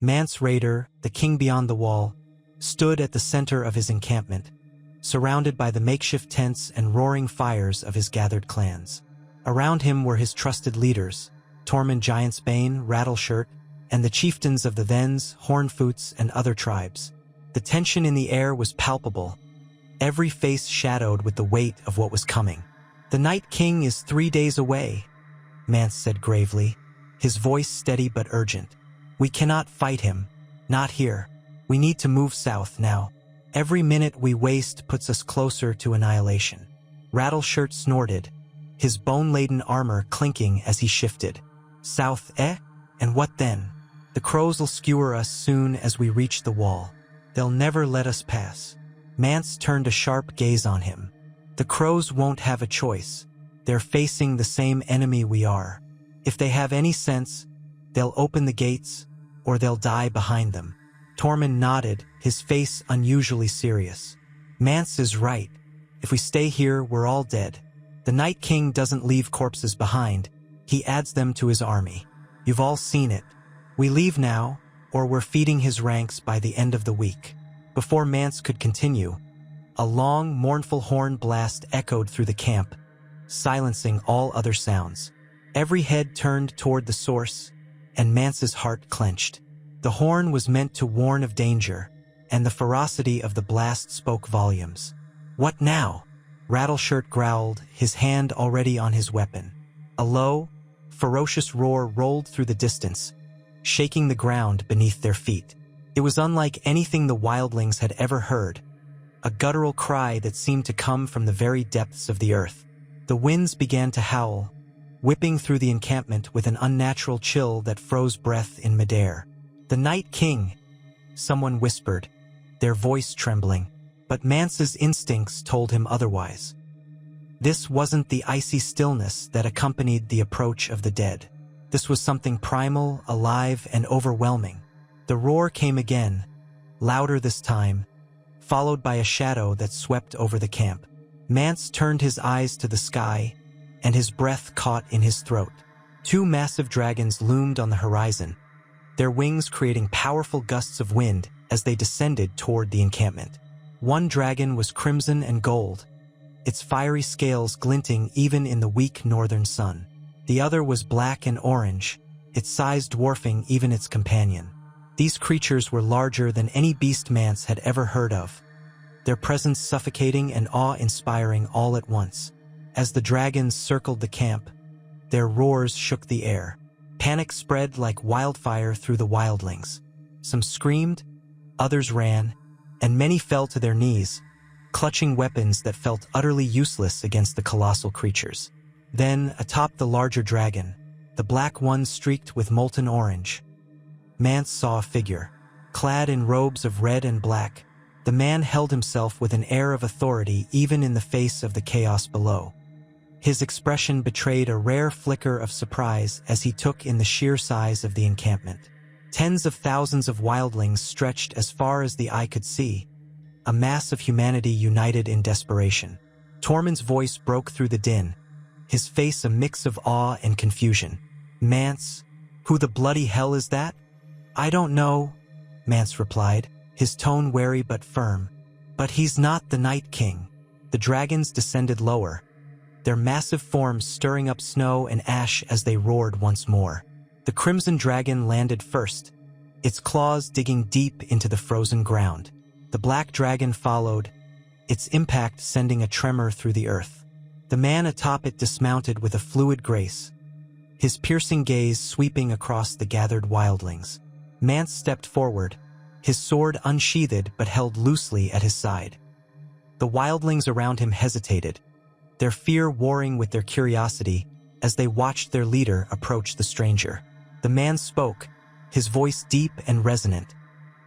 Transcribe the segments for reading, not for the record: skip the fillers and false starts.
Mance Rayder, the king beyond the wall, stood at the center of his encampment, surrounded by the makeshift tents and roaring fires of his gathered clans. Around him were his trusted leaders, Tormund Giantsbane, Rattleshirt, and the chieftains of the Vens, Hornfoots, and other tribes. The tension in the air was palpable, every face shadowed with the weight of what was coming. "The Night King is 3 days away," Mance said gravely, his voice steady but urgent. "We cannot fight him, not here. We need to move south now. Every minute we waste puts us closer to annihilation." Rattleshirt snorted, his bone-laden armor clinking as he shifted. "South, eh? And what then? The crows will skewer us soon as we reach the wall. They'll never let us pass." Mance turned a sharp gaze on him. "The crows won't have a choice. They're facing the same enemy we are. If they have any sense, they'll open the gates, or they'll die behind them." Tormund nodded, his face unusually serious. "Mance is right. If we stay here, we're all dead. The Night King doesn't leave corpses behind. He adds them to his army. You've all seen it. We leave now, or we're feeding his ranks by the end of the week." Before Mance could continue, a long, mournful horn blast echoed through the camp, silencing all other sounds. Every head turned toward the source, and Mance's heart clenched. The horn was meant to warn of danger, and the ferocity of the blast spoke volumes. "What now?" Rattleshirt growled, his hand already on his weapon. A low, ferocious roar rolled through the distance, shaking the ground beneath their feet. It was unlike anything the wildlings had ever heard, a guttural cry that seemed to come from the very depths of the earth. The winds began to howl, whipping through the encampment with an unnatural chill that froze breath in midair. "The Night King," someone whispered, their voice trembling, but Mance's instincts told him otherwise. This wasn't the icy stillness that accompanied the approach of the dead. This was something primal, alive, and overwhelming. The roar came again, louder this time, followed by a shadow that swept over the camp. Mance turned his eyes to the sky, and his breath caught in his throat. 2 massive dragons loomed on the horizon, their wings creating powerful gusts of wind as they descended toward the encampment. One dragon was crimson and gold, its fiery scales glinting even in the weak northern sun. The other was black and orange, its size dwarfing even its companion. These creatures were larger than any beast Mance had ever heard of, their presence suffocating and awe-inspiring all at once. As the dragons circled the camp, their roars shook the air. Panic spread like wildfire through the wildlings. Some screamed, others ran, and many fell to their knees, clutching weapons that felt utterly useless against the colossal creatures. Then, atop the larger dragon, the black one streaked with molten orange, Mance saw a figure. Clad in robes of red and black, the man held himself with an air of authority even in the face of the chaos below. His expression betrayed a rare flicker of surprise as he took in the sheer size of the encampment. Tens of thousands of wildlings stretched as far as the eye could see, a mass of humanity united in desperation. Tormund's voice broke through the din, his face a mix of awe and confusion. "Mance, who the bloody hell is that?" "I don't know," Mance replied, his tone wary but firm. "But he's not the Night King." The dragons descended lower, their massive forms stirring up snow and ash as they roared once more. The crimson dragon landed first, its claws digging deep into the frozen ground. The black dragon followed, its impact sending a tremor through the earth. The man atop it dismounted with a fluid grace, his piercing gaze sweeping across the gathered wildlings. Mance stepped forward, his sword unsheathed but held loosely at his side. The wildlings around him hesitated, their fear warring with their curiosity as they watched their leader approach the stranger. The man spoke, his voice deep and resonant,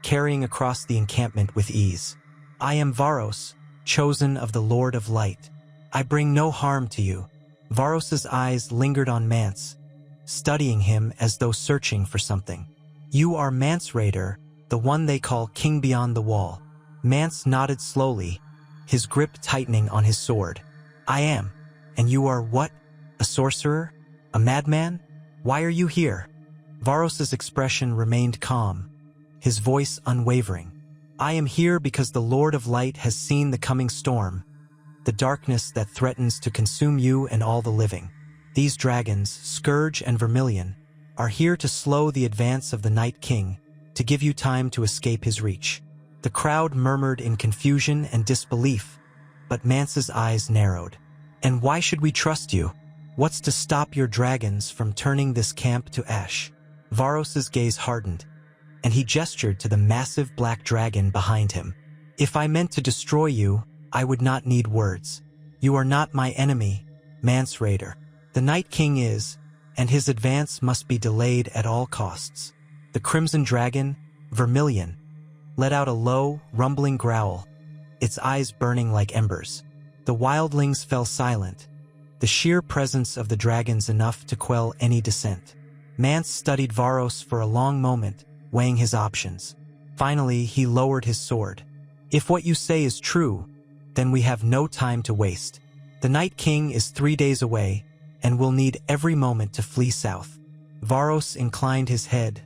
carrying across the encampment with ease. "I am Varos, chosen of the Lord of Light. I bring no harm to you." Varos's eyes lingered on Mance, studying him as though searching for something. "You are Mance Rayder, the one they call King Beyond the Wall." Mance nodded slowly, his grip tightening on his sword. "I am. And you are what? A sorcerer? A madman? Why are you here?" Varos's expression remained calm, his voice unwavering. I am here because the Lord of Light has seen the coming storm, the darkness that threatens to consume you and all the living. These dragons, Scourge and Vermilion, are here to slow the advance of the Night King, to give you time to escape his reach. The crowd murmured in confusion and disbelief, but Mance's eyes narrowed. And why should we trust you? What's to stop your dragons from turning this camp to ash? Varos's gaze hardened, and he gestured to the massive black dragon behind him. If I meant to destroy you, I would not need words. You are not my enemy, Mance Rayder. The Night King is, and his advance must be delayed at all costs. The crimson dragon, Vermilion, let out a low, rumbling growl, its eyes burning like embers. The wildlings fell silent, the sheer presence of the dragons enough to quell any dissent. Mance studied Varos for a long moment, weighing his options. Finally, he lowered his sword. If what you say is true, then we have no time to waste. The Night King is 3 days away, and will need every moment to flee south. Varos inclined his head,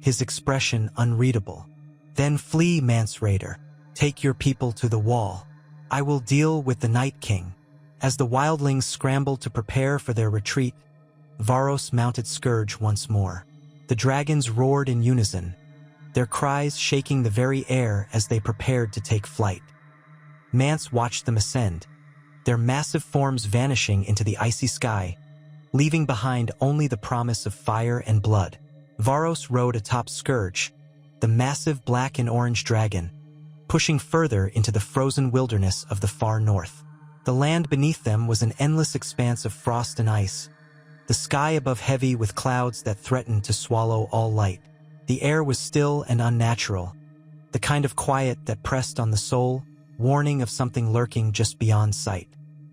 his expression unreadable. Then flee, Mance Rayder. Take your people to the wall. I will deal with the Night King. As the wildlings scrambled to prepare for their retreat, Varos mounted Scourge once more. The dragons roared in unison, their cries shaking the very air as they prepared to take flight. Mance watched them ascend, their massive forms vanishing into the icy sky, leaving behind only the promise of fire and blood. Varos rode atop Scourge, the massive black and orange dragon, pushing further into the frozen wilderness of the far north. The land beneath them was an endless expanse of frost and ice, the sky above heavy with clouds that threatened to swallow all light. The air was still and unnatural, the kind of quiet that pressed on the soul, warning of something lurking just beyond sight.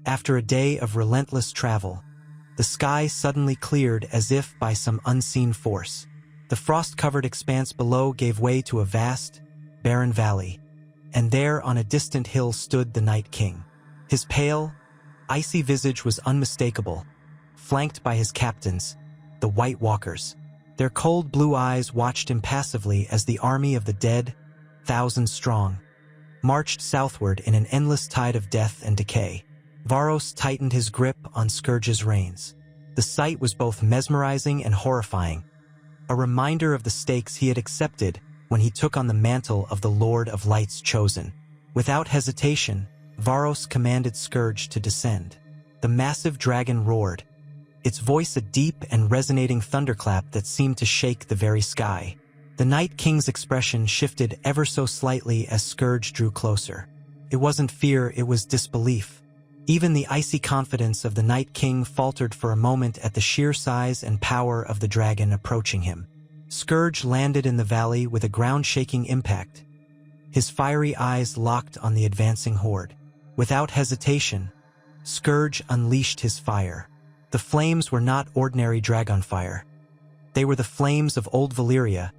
After a day of relentless travel, the sky suddenly cleared as if by some unseen force. The frost-covered expanse below gave way to a vast, barren valley, and there on a distant hill stood the Night King. His pale, icy visage was unmistakable, flanked by his captains, the White Walkers. Their cold blue eyes watched impassively as the army of the dead, thousands strong, marched southward in an endless tide of death and decay. Varos tightened his grip on Scourge's reins. The sight was both mesmerizing and horrifying, a reminder of the stakes he had accepted when he took on the mantle of the Lord of Light's chosen. Without hesitation, Varos commanded Scourge to descend. The massive dragon roared, its voice a deep and resonating thunderclap that seemed to shake the very sky. The Night King's expression shifted ever so slightly as Scourge drew closer. It wasn't fear, it was disbelief. Even the icy confidence of the Night King faltered for a moment at the sheer size and power of the dragon approaching him. Scourge landed in the valley with a ground-shaking impact, his fiery eyes locked on the advancing horde. Without hesitation, Scourge unleashed his fire. The flames were not ordinary dragon fire. They were the flames of old Valyria,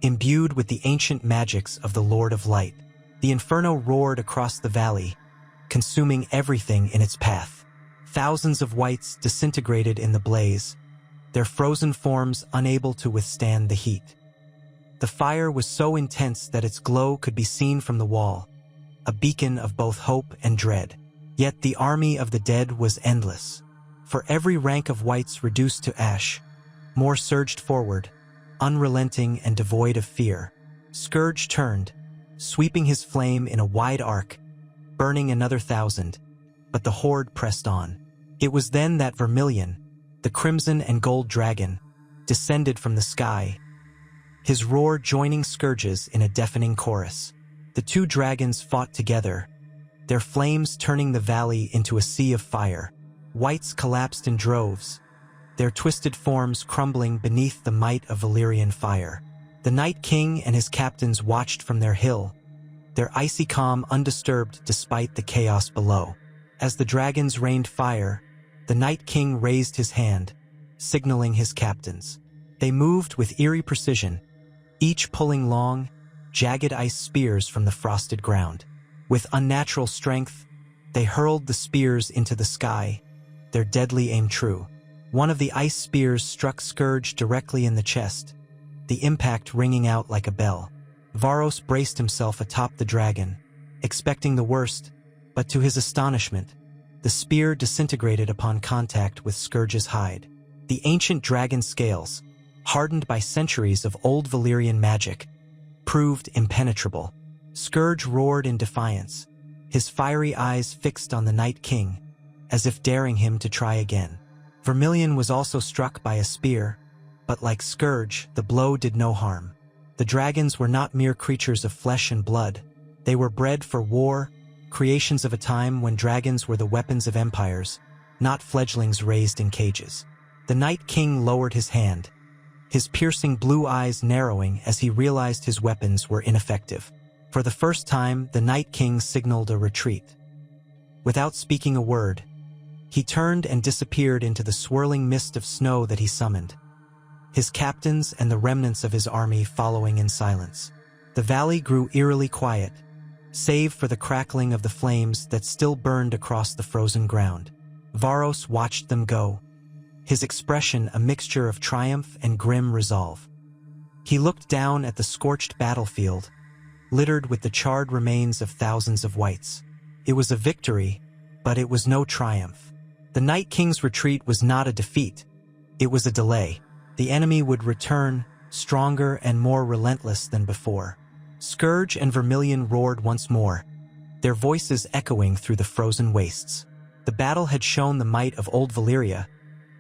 imbued with the ancient magics of the Lord of Light. The inferno roared across the valley, consuming everything in its path. Thousands of wights disintegrated in the blaze, their frozen forms unable to withstand the heat. The fire was so intense that its glow could be seen from the wall, a beacon of both hope and dread. Yet the army of the dead was endless. For every rank of wights reduced to ash, more surged forward, unrelenting and devoid of fear. Scourge turned, sweeping his flame in a wide arc, burning another 1,000, but the horde pressed on. It was then that Vermilion, the crimson and gold dragon, descended from the sky, his roar joining Scourge's in a deafening chorus. The two dragons fought together, their flames turning the valley into a sea of fire. Wights collapsed in droves, their twisted forms crumbling beneath the might of Valyrian fire. The Night King and his captains watched from their hill, their icy calm undisturbed despite the chaos below. As the dragons rained fire, the Night King raised his hand, signaling his captains. They moved with eerie precision, each pulling long, jagged ice spears from the frosted ground. With unnatural strength, they hurled the spears into the sky, their deadly aim true. One of the ice spears struck Scourge directly in the chest, the impact ringing out like a bell. Varos braced himself atop the dragon, expecting the worst, but to his astonishment, the spear disintegrated upon contact with Scourge's hide. The ancient dragon scales, hardened by centuries of old Valyrian magic, proved impenetrable. Scourge roared in defiance, his fiery eyes fixed on the Night King, as if daring him to try again. Vermilion was also struck by a spear, but like Scourge, the blow did no harm. The dragons were not mere creatures of flesh and blood. They were bred for war, creations of a time when dragons were the weapons of empires, not fledglings raised in cages. The Night King lowered his hand, his piercing blue eyes narrowing as he realized his weapons were ineffective. For the first time, the Night King signaled a retreat. Without speaking a word, he turned and disappeared into the swirling mist of snow that he summoned, his captains and the remnants of his army following in silence. The valley grew eerily quiet, save for the crackling of the flames that still burned across the frozen ground. Varos watched them go, his expression a mixture of triumph and grim resolve. He looked down at the scorched battlefield, littered with the charred remains of thousands of wights. It was a victory, but it was no triumph. The Night King's retreat was not a defeat, it was a delay. The enemy would return, stronger and more relentless than before. Scourge and Vermilion roared once more, their voices echoing through the frozen wastes. The battle had shown the might of old Valyria,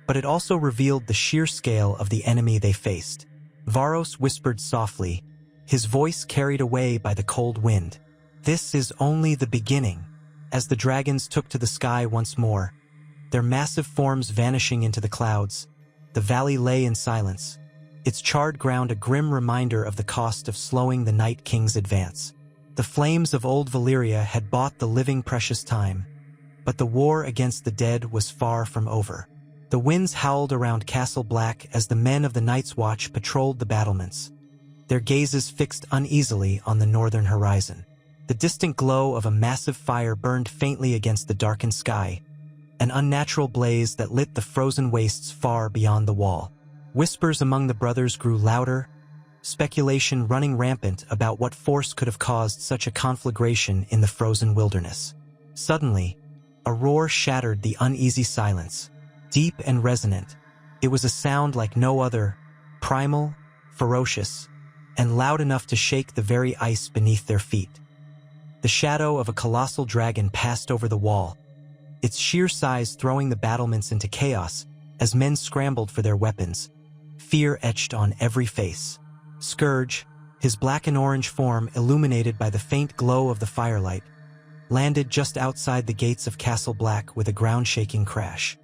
but it also revealed the sheer scale of the enemy they faced. Varos whispered softly, his voice carried away by the cold wind. "This is only the beginning." As the dragons took to the sky once more, their massive forms vanishing into the clouds, the valley lay in silence, its charred ground a grim reminder of the cost of slowing the Night King's advance. The flames of old Valyria had bought the living precious time, but the war against the dead was far from over. The winds howled around Castle Black as the men of the Night's Watch patrolled the battlements, their gazes fixed uneasily on the northern horizon. The distant glow of a massive fire burned faintly against the darkened sky, an unnatural blaze that lit the frozen wastes far beyond the wall. Whispers among the brothers grew louder, speculation running rampant about what force could have caused such a conflagration in the frozen wilderness. Suddenly, a roar shattered the uneasy silence, deep and resonant. It was a sound like no other, primal, ferocious, and loud enough to shake the very ice beneath their feet. The shadow of a colossal dragon passed over the wall, its sheer size throwing the battlements into chaos as men scrambled for their weapons, fear etched on every face. Scourge, his black and orange form illuminated by the faint glow of the firelight, landed just outside the gates of Castle Black with a ground-shaking crash.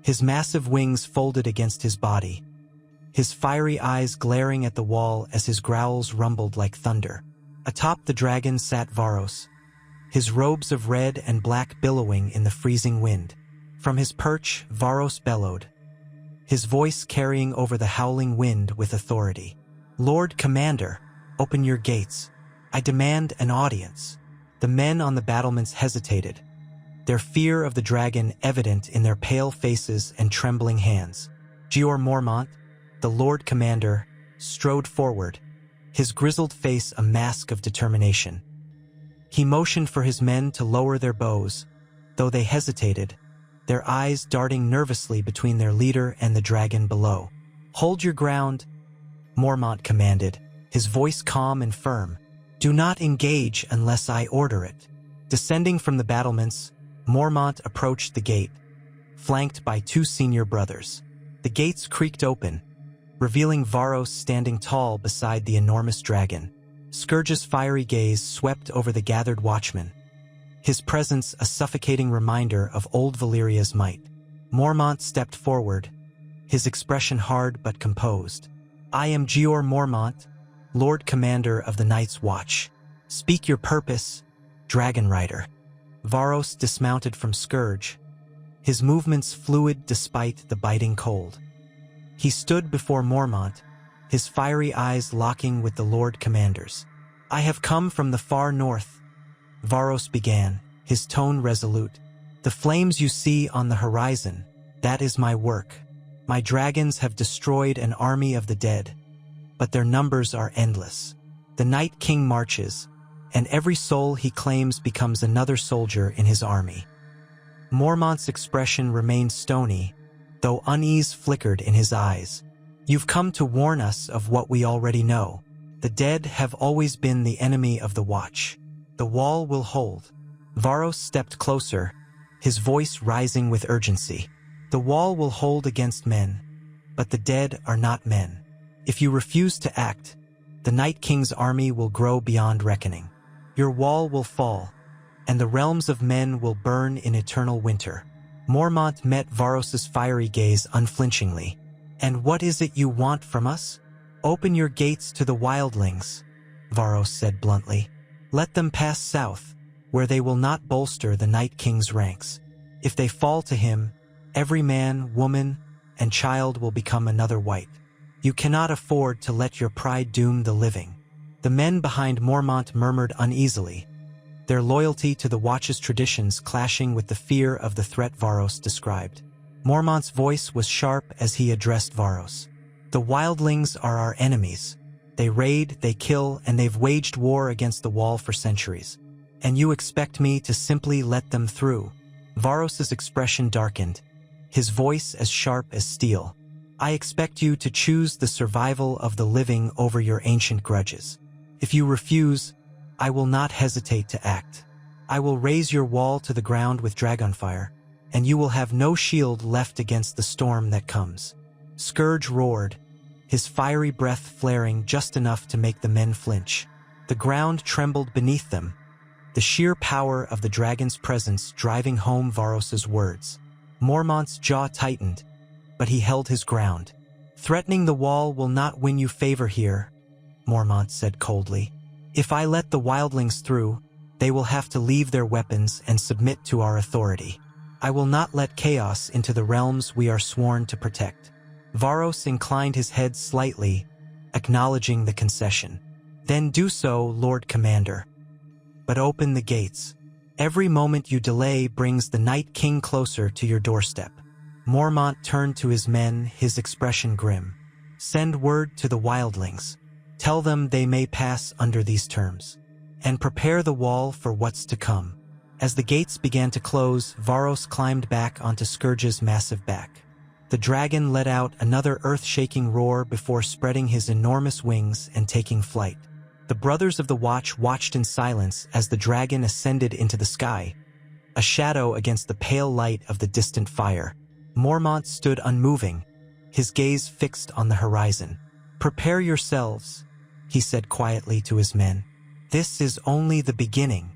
His massive wings folded against his body, his fiery eyes glaring at the wall as his growls rumbled like thunder. Atop the dragon sat Varos, his robes of red and black billowing in the freezing wind. From his perch, Varos bellowed, his voice carrying over the howling wind with authority. "Lord Commander, open your gates. I demand an audience." The men on the battlements hesitated, their fear of the dragon evident in their pale faces and trembling hands. Jeor Mormont, the Lord Commander, strode forward, his grizzled face a mask of determination. He motioned for his men to lower their bows, though they hesitated, their eyes darting nervously between their leader and the dragon below. "Hold your ground," Mormont commanded, his voice calm and firm. "Do not engage unless I order it." Descending from the battlements, Mormont approached the gate, flanked by two senior brothers. The gates creaked open, revealing Varos standing tall beside the enormous dragon. Scourge's fiery gaze swept over the gathered watchmen, his presence a suffocating reminder of old Valyria's might. Mormont stepped forward, his expression hard but composed. "I am Jeor Mormont, Lord Commander of the Night's Watch. Speak your purpose, Dragon Rider." Varos dismounted from Scourge, his movements fluid despite the biting cold. He stood before Mormont, his fiery eyes locking with the Lord Commander's. "I have come from the far north," Varos began, his tone resolute. "The flames you see on the horizon, that is my work. My dragons have destroyed an army of the dead, but their numbers are endless. The Night King marches, and every soul he claims becomes another soldier in his army. Mormont's expression remained stony, though unease flickered in his eyes. You've come to warn us of what we already know. The dead have always been the enemy of the Watch. The wall will hold. Varos stepped closer, his voice rising with urgency. The wall will hold against men, but the dead are not men. If you refuse to act, the Night King's army will grow beyond reckoning. Your wall will fall, and the realms of men will burn in eternal winter. Mormont met Varos's fiery gaze unflinchingly. And what is it you want from us? Open your gates to the wildlings, Varos said bluntly. Let them pass south, where they will not bolster the Night King's ranks. If they fall to him, every man, woman, and child will become another white. You cannot afford to let your pride doom the living. The men behind Mormont murmured uneasily, their loyalty to the Watch's traditions clashing with the fear of the threat Varos described. Mormont's voice was sharp as he addressed Varos. The wildlings are our enemies. They raid, they kill, and they've waged war against the wall for centuries. And you expect me to simply let them through? Varos's expression darkened, his voice as sharp as steel. I expect you to choose the survival of the living over your ancient grudges. If you refuse, I will not hesitate to act. I will raise your wall to the ground with dragonfire, and you will have no shield left against the storm that comes. Scourge roared, his fiery breath flaring just enough to make the men flinch. The ground trembled beneath them, the sheer power of the dragon's presence driving home Varos's words. Mormont's jaw tightened, but he held his ground. Threatening the wall will not win you favor here, Mormont said coldly. If I let the wildlings through, they will have to leave their weapons and submit to our authority. I will not let chaos into the realms we are sworn to protect. Varos inclined his head slightly, acknowledging the concession. Then do so, Lord Commander. But open the gates. Every moment you delay brings the Night King closer to your doorstep. Mormont turned to his men, his expression grim. Send word to the wildlings. Tell them they may pass under these terms. And prepare the wall for what's to come. As the gates began to close, Varos climbed back onto Scourge's massive back. The dragon let out another earth-shaking roar before spreading his enormous wings and taking flight. The brothers of the Watch watched in silence as the dragon ascended into the sky, a shadow against the pale light of the distant fire. Mormont stood unmoving, his gaze fixed on the horizon. Prepare yourselves, he said quietly to his men. This is only the beginning.